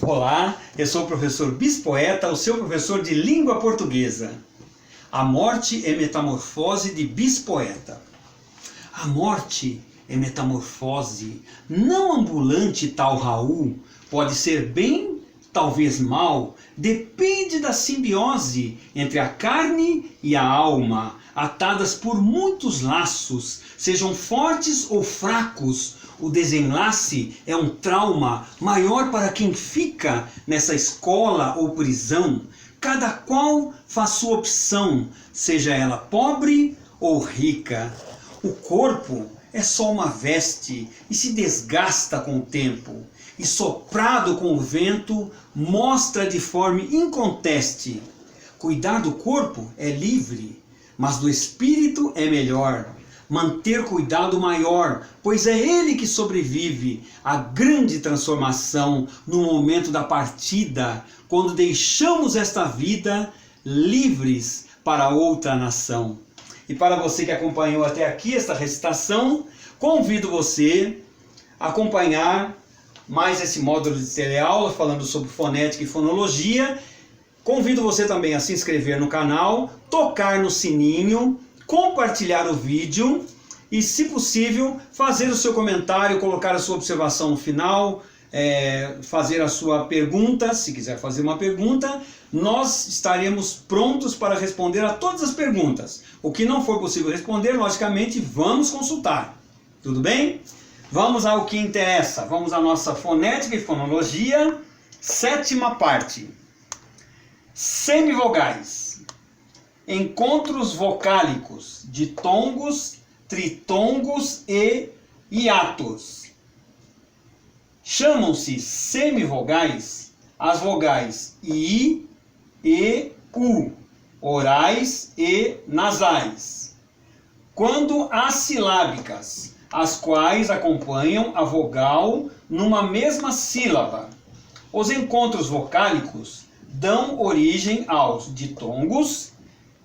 Olá, eu sou o professor Bispoeta, o seu professor de língua portuguesa. A morte é metamorfose de Bispoeta. A morte é metamorfose, não ambulante tal Raul, pode ser bem, talvez mal, depende da simbiose entre a carne e a alma, atadas por muitos laços, sejam fortes ou fracos. O desenlace é um trauma maior para quem fica nessa escola ou prisão. Cada qual faz sua opção, seja ela pobre ou rica. O corpo é só uma veste e se desgasta com o tempo. E soprado com o vento, mostra de forma inconteste. Cuidar do corpo é livre, mas do espírito é melhor. Manter cuidado maior, pois é ele que sobrevive à grande transformação no momento da partida, quando deixamos esta vida livres para outra nação. E para você que acompanhou até aqui esta recitação, convido você a acompanhar mais esse módulo de teleaula falando sobre fonética e fonologia. Convido você também a se inscrever no canal, tocar no sininho, compartilhar o vídeo e, se possível, fazer o seu comentário, colocar a sua observação no final, fazer a sua pergunta. Se quiser fazer uma pergunta, nós estaremos prontos para responder a todas as perguntas. O que não for possível responder, logicamente, vamos consultar. Tudo bem? Vamos ao que interessa. Vamos à nossa fonética e fonologia, 7ª parte. Semivogais. Encontros vocálicos, ditongos, tritongos e hiatos. Chamam-se semivogais as vogais I, E, U, orais e nasais, quando assilábicas, as quais acompanham a vogal numa mesma sílaba. Os encontros vocálicos dão origem aos ditongos,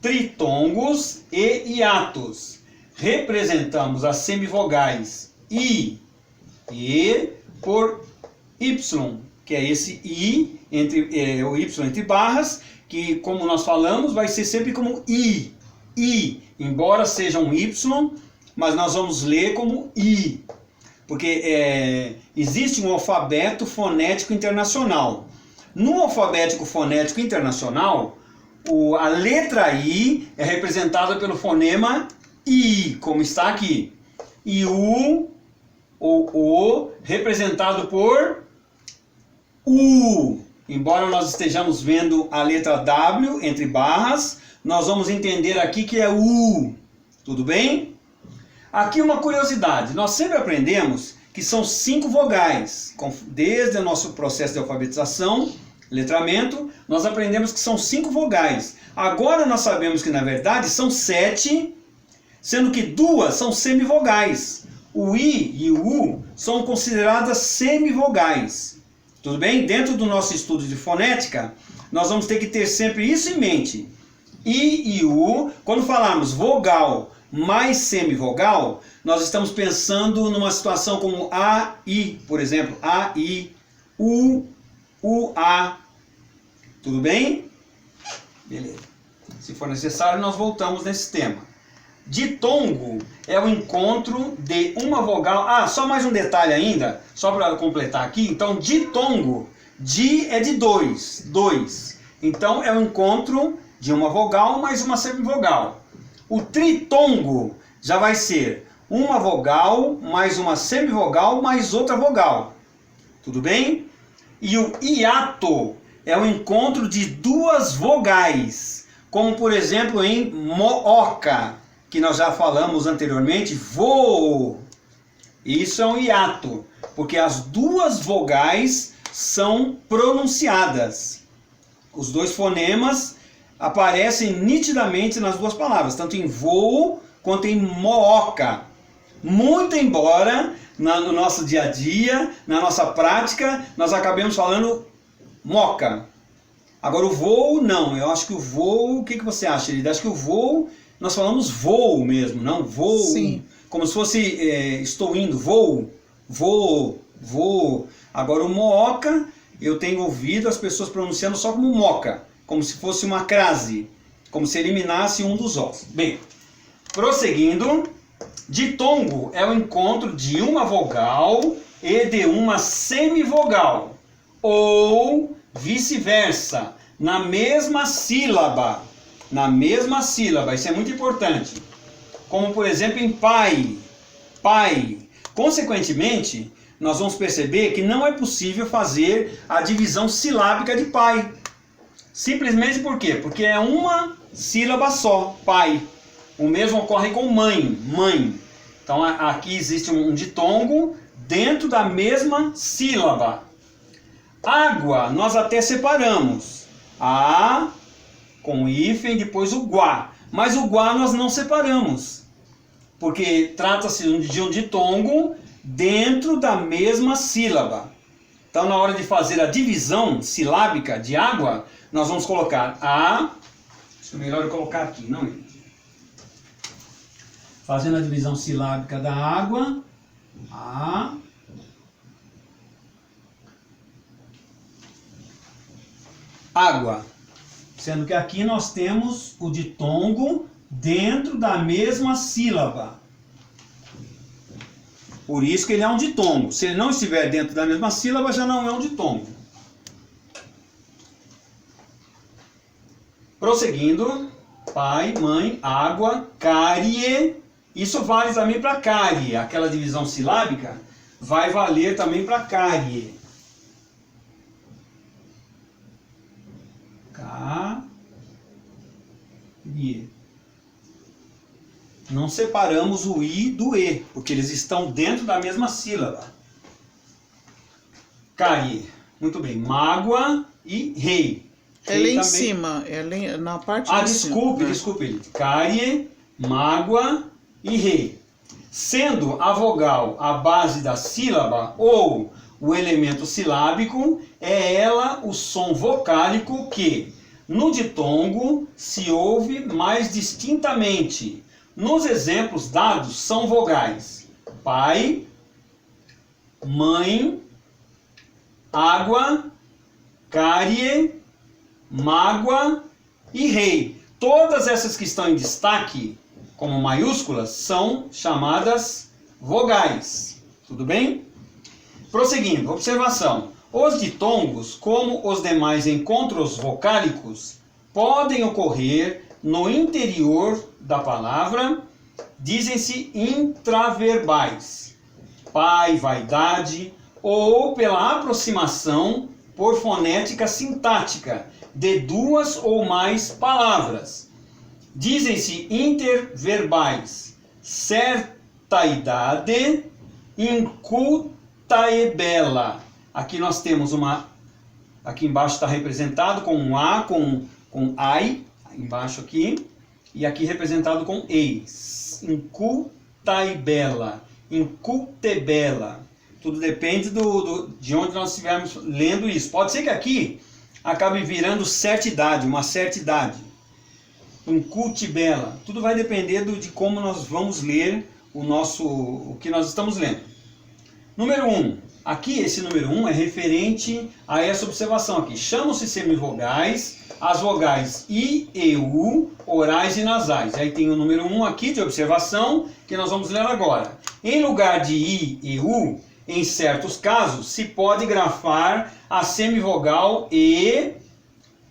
tritongos e hiatos. Representamos as semivogais I, E por Y, que é esse I, o Y entre barras, que, como nós falamos, vai ser sempre como I, embora seja um Y, mas nós vamos ler como I, porque existe um alfabeto fonético internacional. No alfabeto fonético internacional, a letra I é representada pelo fonema I, como está aqui. E o representado por U. Embora nós estejamos vendo a letra W entre barras, nós vamos entender aqui que é U. Tudo bem? Aqui uma curiosidade. Nós sempre aprendemos que são 5 vogais. Desde o nosso processo de alfabetização, letramento, nós aprendemos que são 5 vogais. Agora nós sabemos que na verdade são 7, sendo que 2 são semivogais. O I e o U são consideradas semivogais. Tudo bem? Dentro do nosso estudo de fonética, nós vamos ter que ter sempre isso em mente. I e U, quando falarmos vogal mais semivogal, nós estamos pensando numa situação como A, I, por exemplo, A, I, U, A. Tudo bem? Beleza. Se for necessário, nós voltamos nesse tema. Ditongo é o encontro de uma vogal. Só mais um detalhe ainda, só para completar aqui. Então, ditongo, di é de 2. Então, é o encontro de uma vogal mais uma semivogal. O tritongo já vai ser uma vogal mais uma semivogal mais outra vogal. Tudo bem? E o hiato é o encontro de 2 vogais, como por exemplo em mooca, que nós já falamos anteriormente, voo. Isso é um hiato, porque as 2 vogais são pronunciadas. Os 2 fonemas aparecem nitidamente nas 2 palavras, tanto em voo quanto em mooca. Muito embora no nosso dia a dia, na nossa prática, nós acabemos falando moca. Agora o voo não, eu acho que o voo, o que você acha, Elida? Acho que o voo, nós falamos voo mesmo, não voo. Sim. Como se fosse estou indo, voo. Agora o mooca eu tenho ouvido as pessoas pronunciando só como moca, como se fosse uma crase, como se eliminasse um dos Os. Bem, prosseguindo, ditongo é o encontro de uma vogal e de uma semivogal, ou vice-versa, na mesma sílaba. Na mesma sílaba, isso é muito importante. Como, por exemplo, em pai, pai. Consequentemente, nós vamos perceber que não é possível fazer a divisão silábica de pai. Simplesmente por quê? Porque é uma sílaba só, pai. O mesmo ocorre com mãe, mãe. Então aqui existe um ditongo dentro da mesma sílaba. Água, nós até separamos. A com hífen, depois o guá. Mas o guá nós não separamos. Porque trata-se de um ditongo dentro da mesma sílaba. Então, na hora de fazer a divisão silábica de água, nós vamos colocar a... Acho que é melhor eu colocar aqui, não é? Fazendo a divisão silábica da água, a... água. Sendo que aqui nós temos o ditongo dentro da mesma sílaba. Por isso que ele é um ditongo. Se ele não estiver dentro da mesma sílaba, já não é um ditongo. Prosseguindo, pai, mãe, água, cárie. Isso vale também para cárie. Aquela divisão silábica vai valer também para cárie. Cárie. Não separamos o I do E, porque eles estão dentro da mesma sílaba. Cárie. Muito bem. Mágoa e rei. Ela é em cima, ela é na parte de desculpe, cima. Desculpe. Cárie, mágoa e rei. Sendo a vogal a base da sílaba ou o elemento silábico, é ela o som vocálico que, no ditongo, se ouve mais distintamente. Nos exemplos dados são vogais: pai, mãe, água, cárie, mágoa e rei. Todas essas que estão em destaque, como maiúsculas, são chamadas vogais. Tudo bem? Prosseguindo, observação. Os ditongos, como os demais encontros vocálicos, podem ocorrer no interior da palavra, dizem-se intraverbais, pai, vaidade, ou pela aproximação por fonética sintática de duas ou mais palavras. Dizem-se interverbais, certa idade, inculta e bela. Aqui nós temos uma, aqui embaixo está representado com um A, com ai, embaixo aqui, e aqui representado com eis. Inculta e bela, inculte bela. Tudo depende de onde nós estivermos lendo isso. Pode ser que aqui acabe virando certidade, uma certa idade. Inculte bela. Tudo vai depender de como nós vamos ler o que nós estamos lendo. Número 1. Aqui, esse número 1 é referente a essa observação aqui. Chamam-se semivogais as vogais I e U, orais e nasais. Aí tem o número 1 aqui de observação, que nós vamos ler agora. Em lugar de I e U, em certos casos, se pode grafar a semivogal E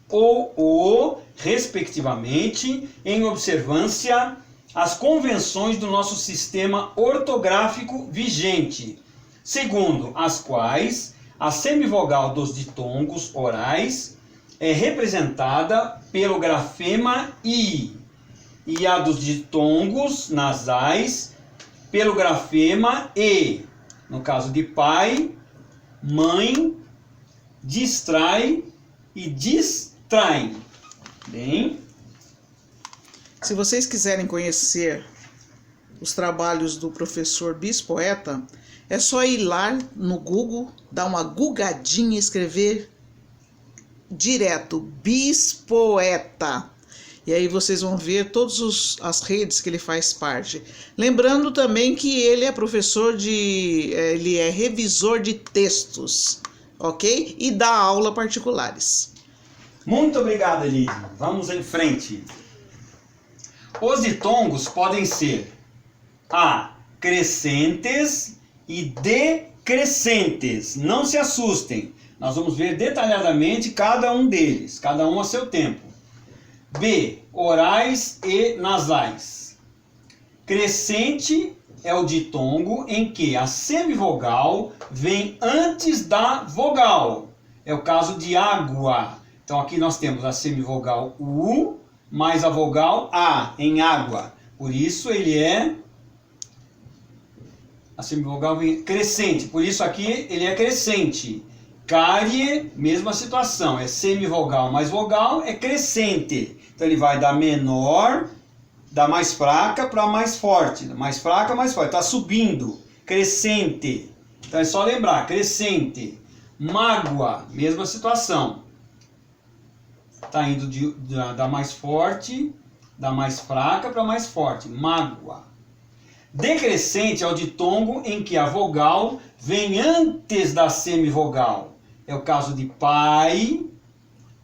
ou O, respectivamente, em observância às convenções do nosso sistema ortográfico vigente, segundo as quais a semivogal dos ditongos orais é representada pelo grafema I e a dos ditongos nasais pelo grafema E. No caso de pai, mãe, distrai e distrai. Bem? Se vocês quiserem conhecer os trabalhos do professor Bispoeta, é só ir lá no Google, dar uma gugadinha e escrever direto Bispoeta. E aí vocês vão ver todas as redes que ele faz parte. Lembrando também que ele é professor ele é revisor de textos. ok? E dá aula particulares. Muito obrigado, Elide. Vamos em frente. Os ditongos podem ser acrescentes e decrescentes. Não se assustem. Nós vamos ver detalhadamente cada um deles, cada um a seu tempo. B. Orais e nasais. Crescente é o ditongo em que a semivogal vem antes da vogal. É o caso de água. Então aqui nós temos a semivogal U mais a vogal A em água. Por isso ele é... A semivogal vem crescente. Por isso aqui ele é crescente. Cárie, mesma situação. É semivogal mais vogal, é crescente. Então ele vai da menor, da mais fraca para mais forte. Da mais fraca, mais forte. Está subindo. Crescente. Então é só lembrar. Crescente. Mágoa, mesma situação. Está indo da mais forte, da mais fraca para mais forte. Mágoa. Decrescente é o ditongo em que a vogal vem antes da semivogal. É o caso de pai,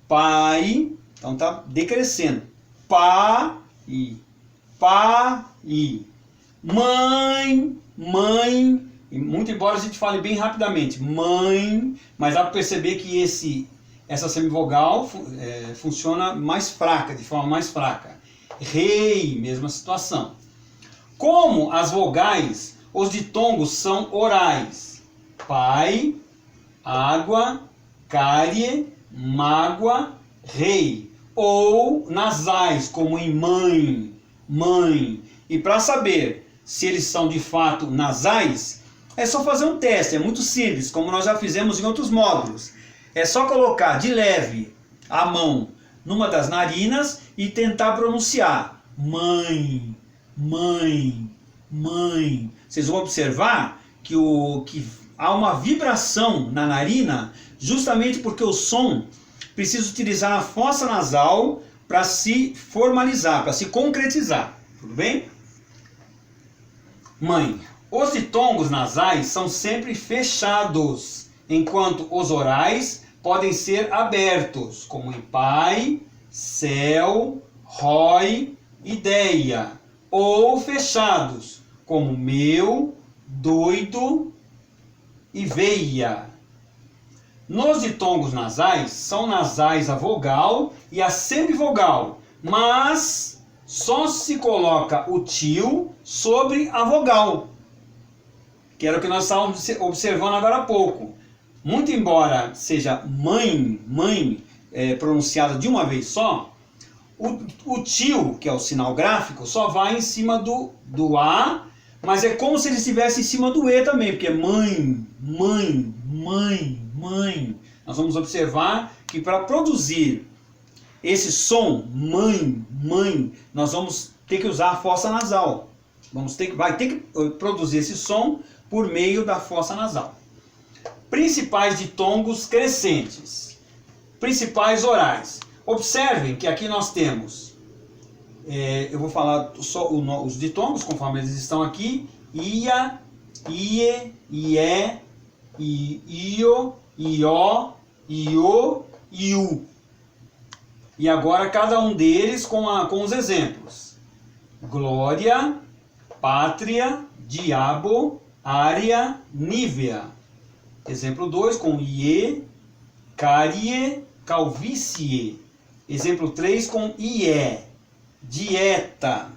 pai. Então está decrescendo. Pai, pai. Mãe, mãe. E muito embora a gente fale bem rapidamente. Mãe. Mas dá para perceber que essa semivogal funciona mais fraca, de forma mais fraca. Rei, mesma situação. Como as vogais, os ditongos são orais. Pai, água, cárie, mágoa, rei. Ou nasais, como em mãe, mãe. E para saber se eles são de fato nasais, é só fazer um teste, é muito simples, como nós já fizemos em outros módulos. É só colocar de leve a mão numa das narinas e tentar pronunciar. Mãe, mãe, mãe. Vocês vão observar que há uma vibração na narina, justamente porque o som precisa utilizar a fossa nasal para se formalizar, para se concretizar. Tudo bem? Mãe. Os ditongos nasais são sempre fechados, enquanto os orais podem ser abertos, como em pai, céu, rói, ideia, ou fechados, como meu, doido e veia. Nos ditongos nasais, são nasais a vogal e a semivogal, mas só se coloca o tio sobre a vogal, que era o que nós estávamos observando agora há pouco. Muito embora seja mãe, mãe, pronunciada de uma vez só, o tio, que é o sinal gráfico, só vai em cima do A, mas é como se ele estivesse em cima do E também, porque é mãe, mãe, mãe, mãe. Nós vamos observar que para produzir esse som, mãe, mãe, nós vamos ter que usar a fossa nasal. Vai ter que produzir esse som por meio da fossa nasal. Principais ditongos crescentes. Principais orais. Observem que aqui nós temos, eu vou falar só os ditongos, conforme eles estão aqui. Ia, ie, ié, io, ió, iô, iu. E agora cada um deles com os exemplos. Glória, pátria, diabo, área, nívea. Exemplo 2 com ie, cárie, calvície. Exemplo 3 com ié, dieta.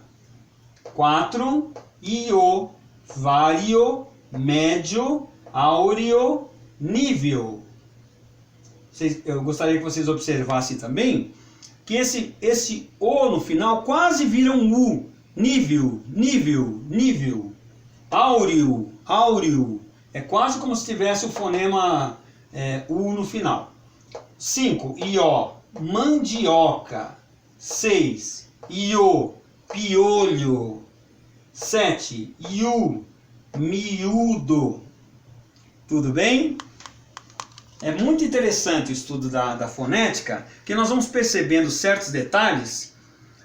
4, io, vario, médio, áureo, nível. Eu gostaria que vocês observassem também que esse O no final quase vira um U. Nível, nível, nível. Áureo, áureo. É quase como se tivesse o fonema U no final. 5, ió, mandioca. 6, iô, piolho. 7, iu, miúdo. Tudo bem? É muito interessante o estudo da fonética, que nós vamos percebendo certos detalhes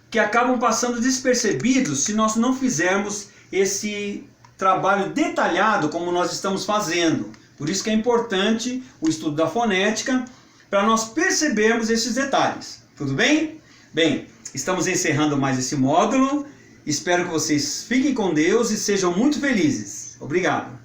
que acabam passando despercebidos se nós não fizermos esse trabalho detalhado como nós estamos fazendo. Por isso que é importante o estudo da fonética, para nós percebermos esses detalhes. Tudo bem? Bem, estamos encerrando mais esse módulo. Espero que vocês fiquem com Deus e sejam muito felizes. Obrigado.